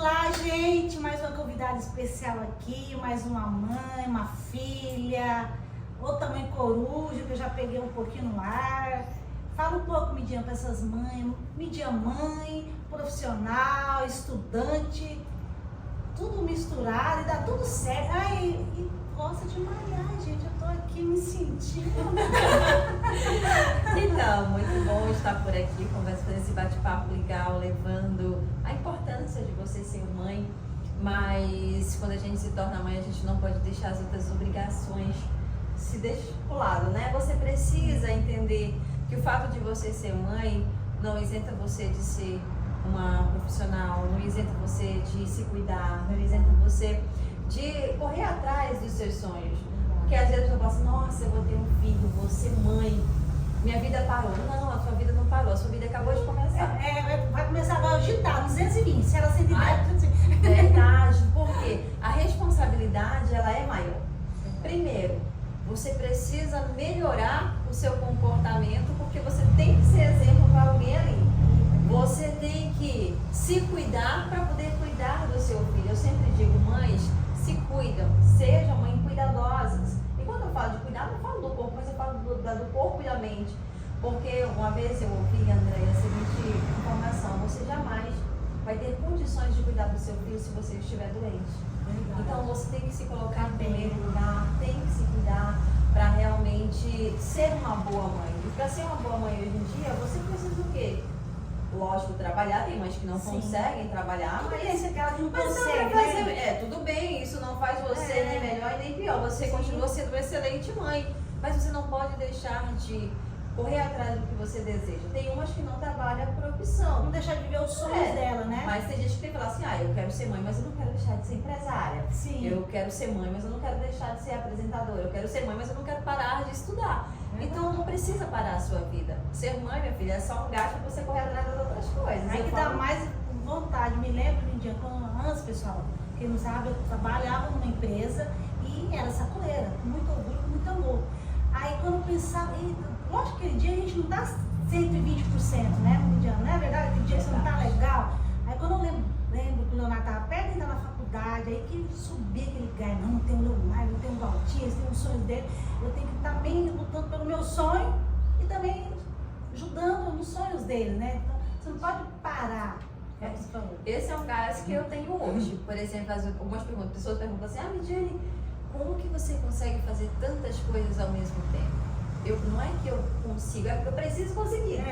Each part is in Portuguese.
Olá, gente! Mais uma convidada especial aqui, mais uma mãe, uma filha, outra mãe coruja, que eu já peguei um pouquinho no ar. Fala um pouco, Midian, para essas mães. Midian, mãe, profissional, estudante, tudo misturado e dá tudo certo. Ai, e gosta de malhar, gente. Eu tô aqui me sentindo. Então, muito bom estar por aqui, conversando esse bate-papo legal, levando a importância de você ser mãe, mas quando a gente se torna mãe, a gente não pode deixar as outras obrigações se deixar pro lado, né? Você precisa entender que o fato de você ser mãe não isenta você de ser uma profissional, não isenta você de se cuidar, não isenta você de correr atrás dos seus sonhos. Porque às vezes eu falo assim, nossa, eu vou ter um filho, vou ser mãe, minha vida parou. Não, a sua vida não parou, a sua vida acabou de começar. Vai começar agora a agitar, 220, se ela 110, Verdade, porque a responsabilidade, ela é maior. Primeiro, você precisa melhorar o seu comportamento, porque você tem que ser exemplo para alguém ali. Você tem que se cuidar para poder cuidar do seu filho. Eu sempre digo, mães, se cuidam, sejam mães cuidadosas. E quando eu falo de cuidar, não falo do corpo, mas eu falo do corpo e da mente. Porque uma vez eu ouvi, Andréia, a seguinte informação: você jamais vai ter condições de cuidar do seu filho se você estiver doente. Então você tem que se colocar em primeiro lugar, tem que se cuidar para realmente ser uma boa mãe. E para ser uma boa mãe hoje em dia, você precisa do quê? Lógico, trabalhar, tem mães que não conseguem trabalhar, mas ela não mas consegue, fazer, né? tudo bem, isso não faz você nem melhor e nem pior, você continua sendo uma excelente mãe, mas você não pode deixar de correr atrás do que você deseja. Tem umas que não trabalham por opção. Não deixar de viver os sonhos dela, né? Mas tem gente que tem que falar assim, eu quero ser mãe, mas eu não quero deixar de ser empresária. Sim. Eu quero ser mãe, mas eu não quero deixar de ser apresentadora. Eu quero ser mãe, mas eu não quero parar de estudar. Então não precisa parar a sua vida. Ser mãe, minha filha, é só um gasto para você correr atrás das outras coisas. Aí que dá mais vontade. Me lembro de um dia, antes, pessoal, quem não sabe, eu trabalhava numa empresa e era sacoleira, com muito orgulho, com muito amor. Aí quando eu pensava, lógico que aquele dia a gente não dá 120%, né, Midian? Não é verdade? Aquele dia que você não tá legal. Aí quando eu lembro que o Leonardo estava perto de entrar na faculdade, aí que subia aquele gás, não tem o Leonardo, não tem o Valtias, tem os sonhos dele, eu tenho que estar também lutando pelo meu sonho e também ajudando nos sonhos dele, né? Então você não pode parar. Esse é um gás que eu tenho hoje. Por exemplo, algumas pessoas perguntam assim, Midiane, como que você consegue fazer tantas coisas ao mesmo tempo? Não é que eu consigo, é porque eu preciso conseguir.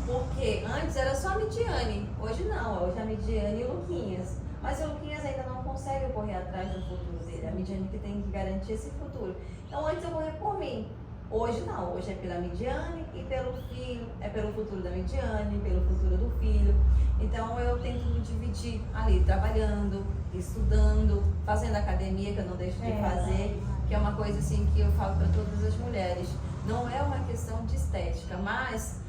Porque antes era só a Midiane, hoje não, hoje é a Midiane e o Luquinhas. Mas o Luquinhas ainda não consegue correr atrás do futuro dele, a Midiane que tem que garantir esse futuro. Então antes eu corria por mim, hoje não, hoje é pela Midiane e pelo filho, é pelo futuro da Midiane, pelo futuro do filho. Então eu tento me dividir ali, trabalhando, estudando, fazendo academia, que eu não deixo de fazer, que é uma coisa assim que eu falo para todas as mulheres. Não é uma questão de estética, mas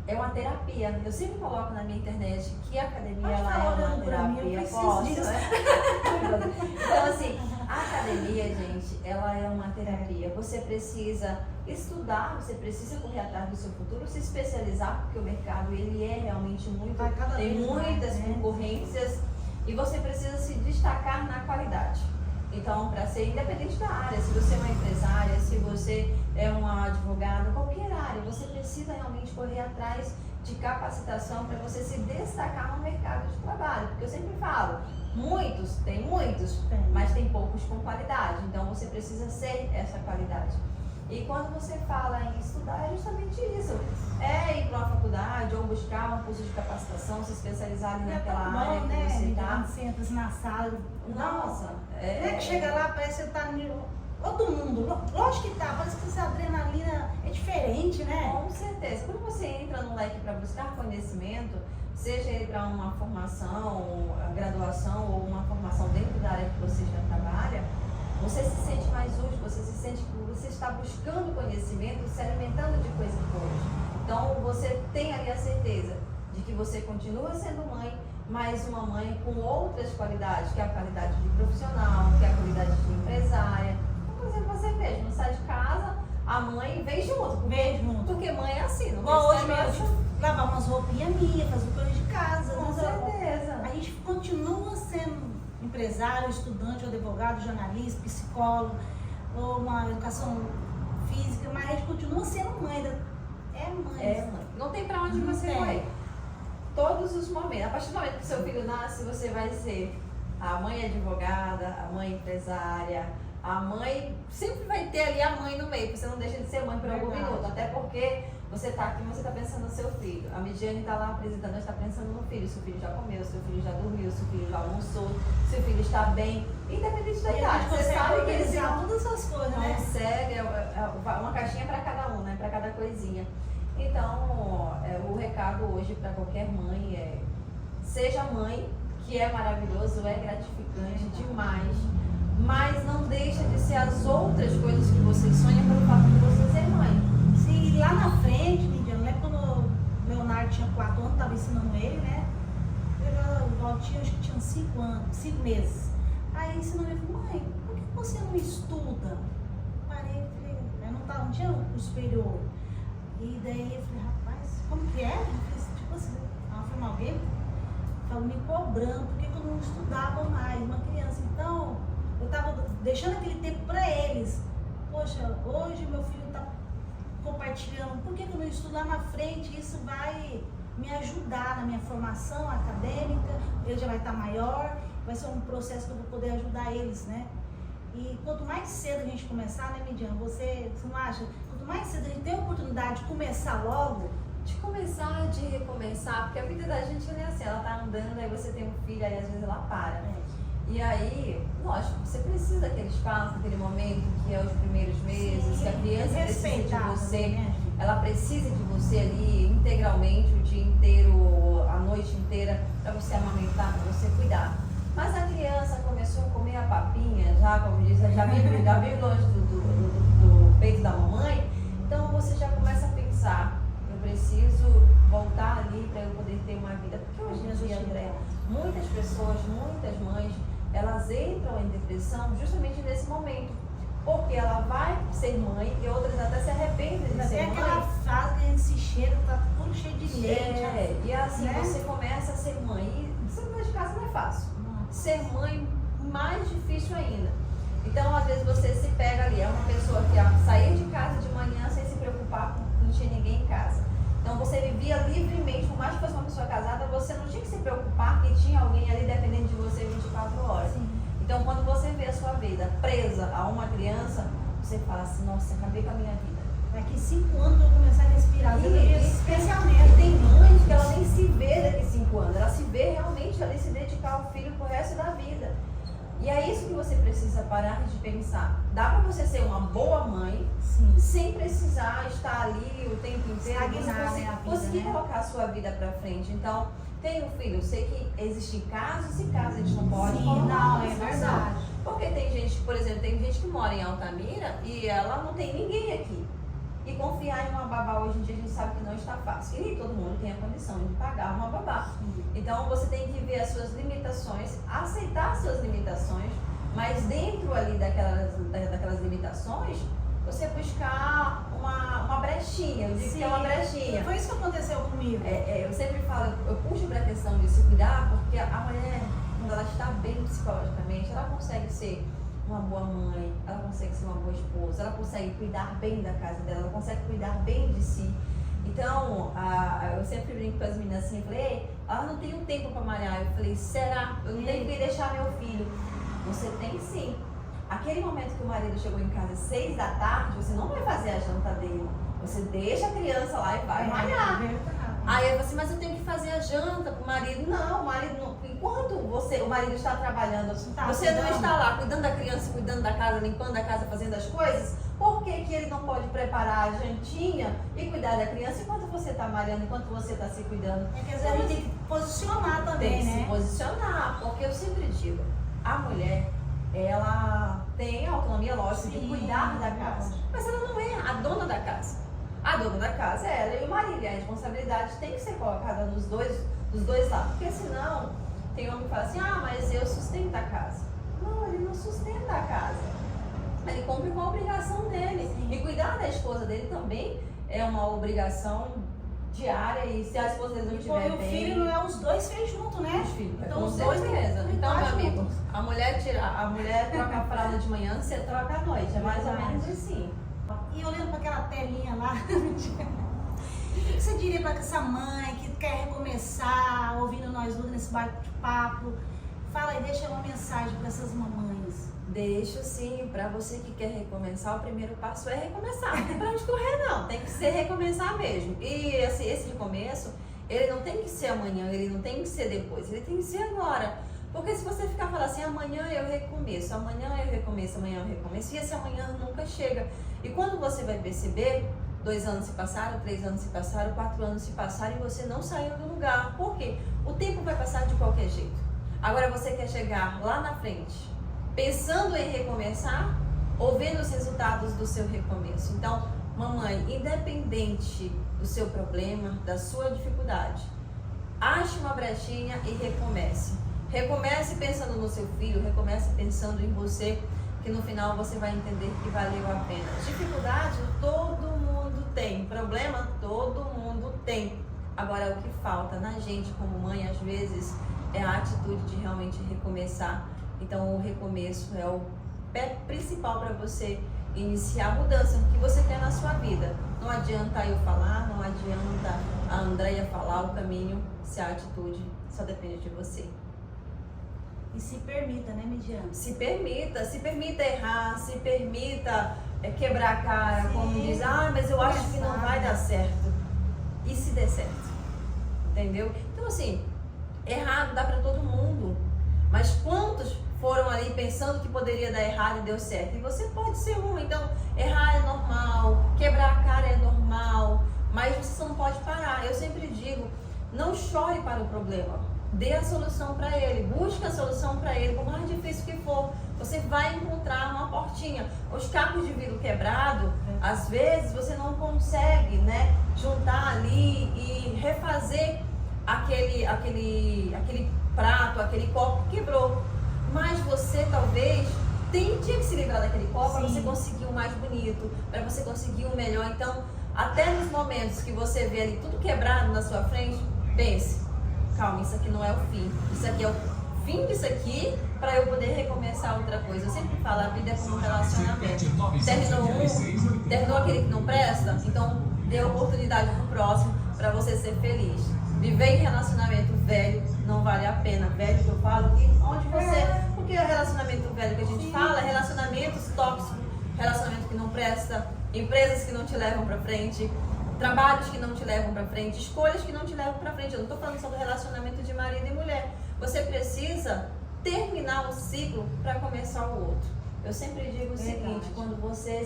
é uma terapia. Eu sempre coloco na minha internet que a academia ela é uma terapia. Então assim, a academia, gente, ela é uma terapia. Você precisa estudar, você precisa correr atrás do seu futuro, se especializar, porque o mercado ele é realmente muito, tem muitas concorrências e você precisa se destacar na qualidade. Então, para ser independente da área, se você é uma empresária, se você é uma advogada, qualquer área, você precisa realmente correr atrás de capacitação para você se destacar no mercado de trabalho. Porque eu sempre falo, tem muitos, mas tem poucos com qualidade. Então, você precisa ser essa qualidade. E quando você fala em estudar, é justamente isso. É ir para uma faculdade ou buscar um curso de capacitação, se especializar ali naquela área que você está. Você entra na sala. Nossa, que chega lá, parece que você tá no outro mundo. Lógico que tá, parece que essa adrenalina é diferente, né? Com certeza. Quando você entra no leque para buscar conhecimento, seja ele para uma formação, graduação ou uma formação dentro da área que você já trabalha, você se sente mais útil, você se sente que você está buscando conhecimento, se alimentando de coisas boas. Então você tem ali a certeza de que você continua sendo mãe, mas uma mãe com outras qualidades, que é a qualidade de profissional, que é a qualidade de empresária. Então, por exemplo, você mesmo sai de casa, a mãe vem junto. Porque mãe é assim, não bom, hoje mesmo lavar umas roupinhas minhas, fazer coisas de casa. Com certeza. A gente continua empresário, estudante, advogado, jornalista, psicólogo, ou uma educação física, mas a gente continua sendo mãe. É mãe. É mãe. Não tem pra onde você correr. Todos os momentos. A partir do momento que seu filho nasce, você vai ser a mãe advogada, a mãe empresária, a mãe. Sempre vai ter ali a mãe no meio, porque você não deixa de ser mãe por algum minuto. Até porque você tá aqui, você tá pensando no seu filho. A Midiane tá lá apresentando, está pensando no filho. Seu filho já comeu, seu filho já dormiu, seu filho já almoçou, seu filho está bem. Independente da idade. Você sabe que eles já todas essas coisas, né? conseguem, uma caixinha para cada um, né? Para cada coisinha. Então, o recado hoje para qualquer mãe é: seja mãe, que é maravilhoso, é gratificante demais, mas não deixa de ser as outras coisas que você sonha pelo fato de você ser mãe. Sim, lá na frente, Midiane, né, quando o Leonardo tinha 4 anos, estava ensinando ele, né? O Valtinho, acho que tinha 5 meses. Aí ensinando ele, mãe, por que você não estuda? Parei, falei, eu não tinha o superior. E daí eu falei, rapaz, como que é? Eu fiz, tipo assim, alguém falou me cobrando, por que eu não estudava mais, uma criança. Então, eu estava deixando aquele tempo para eles. Poxa, hoje meu filho está compartilhando, por que eu não estudo lá na frente? Isso vai me ajudar na minha formação acadêmica, ele já vai estar maior, vai ser um processo que eu vou poder ajudar eles, né? E quanto mais cedo a gente começar, né, Midiane, você não acha? Quanto mais cedo a gente tem a oportunidade de começar logo, De começar, de recomeçar, porque a vida da gente não é assim, ela tá andando, aí você tem um filho, aí às vezes ela para. E aí, lógico, você precisa daquele espaço, daquele momento que é os primeiros meses, que a criança precisa de você, né? ela precisa de você ali integralmente, o dia inteiro, a noite inteira, para você amamentar, para você cuidar. Mas a criança começou a comer a papinha, já, como diz, já vive longe do peito da mamãe, então você já começa a pensar, eu preciso voltar ali para eu poder ter uma vida. Porque hoje em dia, André, muitas pessoas, muitas mães, elas entram em depressão justamente nesse momento. Porque ela vai ser mãe e outras até se arrependem de ser mãe. Tem aquela fase que a gente se cheira, tá tudo cheio de leite. E assim, né? você começa a ser mãe. E ser mãe de casa não é fácil. Ser mãe, mais difícil ainda. Então, às vezes você se pega ali, é uma pessoa que saiu de casa de manhã sem se preocupar com não tinha ninguém em casa. Então você vivia livremente, por mais que fosse uma pessoa casada, você não tinha que se preocupar que tinha alguém ali dependendo de você 24 horas. Sim. Então quando você vê a sua vida presa a uma criança, você fala assim, nossa, acabei com a minha vida. Daqui 5 anos eu vou começar a respirar. Especialmente tem mães que ela nem se vê daqui 5 anos, ela se vê realmente ali se dedicar ao filho pro resto da vida. E é isso que você precisa parar de pensar. Dá para você ser uma boa mãe, Sim. sem precisar estar ali o tempo inteiro, Estagnar, você né, a vida, conseguir né? colocar a sua vida para frente. Então, tem um filho, eu sei que existem casos e casos, a gente não pode Sim, colocar não, uma é situação. verdade. Porque tem gente, por exemplo, tem gente que mora em Altamira e ela não tem ninguém aqui. E confiar em uma babá hoje em dia a gente sabe que não está fácil. E nem todo mundo tem a condição de pagar uma babá. Então você tem que ver as suas limitações, aceitar as suas limitações, mas dentro ali daquelas limitações, você buscar uma brechinha. Eu digo que é uma brechinha. Foi isso que aconteceu comigo. Eu sempre falo, eu puxo para a questão de se cuidar, porque a mulher, quando ela está bem psicologicamente, ela consegue ser uma boa mãe, ela consegue ser uma boa esposa, ela consegue cuidar bem da casa dela, ela consegue cuidar bem de si. Então, eu sempre brinco com as meninas assim, eu falei, ela não tem um tempo para malhar. Eu falei, será? Eu não tenho que deixar meu filho. Você tem sim. Aquele momento que o marido chegou em casa às 6 da tarde, você não vai fazer a janta dele. Você deixa a criança lá e vai malhar. Aí eu falei assim, mas eu tenho que fazer a janta pro marido. Não, o marido não. Enquanto o marido está trabalhando, você não está lá cuidando da criança, cuidando da casa, limpando a casa, fazendo as coisas, por que ele não pode preparar a jantinha e cuidar da criança enquanto você está malhando, enquanto você está se cuidando? É que às vezes a gente tem que posicionar também, tem que né? se posicionar, porque eu sempre digo, a mulher, ela tem a autonomia, lógico, de cuidar da casa, mas ela não é a dona da casa. A dona da casa é ela e o marido, e a responsabilidade tem que ser colocada dos dois lados, porque senão tem homem que fala assim, mas eu sustento a casa. Não, ele não sustenta a casa. Ele cumpre com a obrigação dele. Sim. E cuidar da esposa dele também é uma obrigação diária, e se a esposa dele não estiver E o bem... filho não é os dois feios juntos, né? Os filhos, Então com os dois certeza. têm que Então, meu cuidar amigo, juntos. a mulher a mulher troca a fralda de manhã, você troca à noite. É mais ou menos assim. E olhando para aquela telinha lá, o que você diria para essa mãe que quer recomeçar, ouvindo nós duas nesse bate-papo? Fala aí, deixa uma mensagem para essas mamães. Deixo sim, para você que quer recomeçar, o primeiro passo é recomeçar. Não tem pra onde correr não, tem que ser recomeçar mesmo. E assim, esse recomeço, ele não tem que ser amanhã, ele não tem que ser depois, ele tem que ser agora. Porque se você ficar falando assim, amanhã eu recomeço, amanhã eu recomeço, amanhã eu recomeço, e esse amanhã nunca chega. E quando você vai perceber, 2 anos se passaram, 3 anos se passaram, 4 anos se passaram e você não saiu do lugar. Por quê? O tempo vai passar de qualquer jeito. Agora você quer chegar lá na frente, pensando em recomeçar ou vendo os resultados do seu recomeço. Então, mamãe, independente do seu problema, da sua dificuldade, ache uma brechinha e recomece. Recomece pensando no seu filho, recomece pensando em você, que no final você vai entender que valeu a pena. Dificuldade, todo mundo tem. Problema, todo mundo tem. Agora, o que falta na gente como mãe, às vezes, é a atitude de realmente recomeçar. Então, o recomeço é o pé principal para você iniciar a mudança que você quer na sua vida. Não adianta eu falar, não adianta a Andréia falar o caminho, se a atitude só depende de você. E se permita, né, Midiane? Se permita errar, se permita quebrar a cara, Sim, como diz, mas eu acho que não vai dar certo. E se der certo? Entendeu? Então, assim, errado dá para todo mundo. Mas quantos foram ali pensando que poderia dar errado e deu certo? E você pode ser uma. Então, errar é normal, quebrar a cara é normal, mas você não pode parar. Eu sempre digo, não chore para o problema. Dê a solução para ele, busque a solução para ele, por mais difícil que for, você vai encontrar uma portinha. Os cacos de vidro quebrado, às vezes você não consegue, né, juntar ali e refazer aquele prato, aquele copo que quebrou. Mas você talvez tinha que se livrar daquele copo para você conseguir o mais bonito, para você conseguir o melhor. Então, até nos momentos que você vê ali tudo quebrado na sua frente, pense, calma, isso aqui não é o fim. Isso aqui é o fim disso aqui para eu poder recomeçar outra coisa. Eu sempre falo, a vida é como um relacionamento. Terminou aquele que não presta, então dê oportunidade pro próximo para você ser feliz. Viver em relacionamento velho não vale a pena. Velho que eu falo, que onde você... Porque o relacionamento velho que a gente fala, relacionamentos tóxicos, relacionamento que não presta, empresas que não te levam para frente, trabalhos que não te levam para frente, escolhas que não te levam para frente. Eu não estou falando só do relacionamento de marido e mulher. Você precisa terminar um ciclo para começar o outro. Eu sempre digo o seguinte, quando você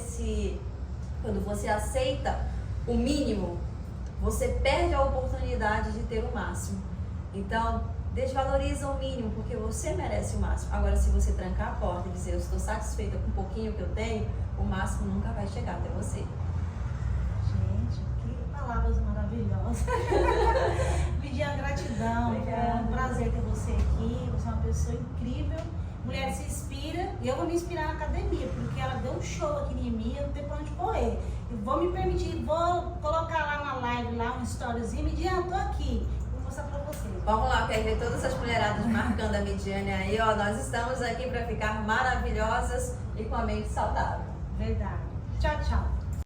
aceita o mínimo, você perde a oportunidade de ter o máximo. Então, desvaloriza o mínimo, porque você merece o máximo. Agora, se você trancar a porta e dizer, eu estou satisfeita com um pouquinho que eu tenho, o máximo nunca vai chegar até você. Palavras maravilhosas. Midiane, gratidão. É um prazer ter você aqui. Você é uma pessoa incrível. Mulher se inspira. E eu vou me inspirar na academia, porque ela deu um show aqui em mim, eu não tenho pra onde correr. Eu vou me permitir, vou colocar lá na live, lá um storyzinho. Midiane, tô aqui. Vou mostrar pra você. Vamos lá, quero ver todas as mulheradas marcando a Midiane aí, ó. Nós estamos aqui para ficar maravilhosas e com a mente saudável. Verdade. Tchau, tchau.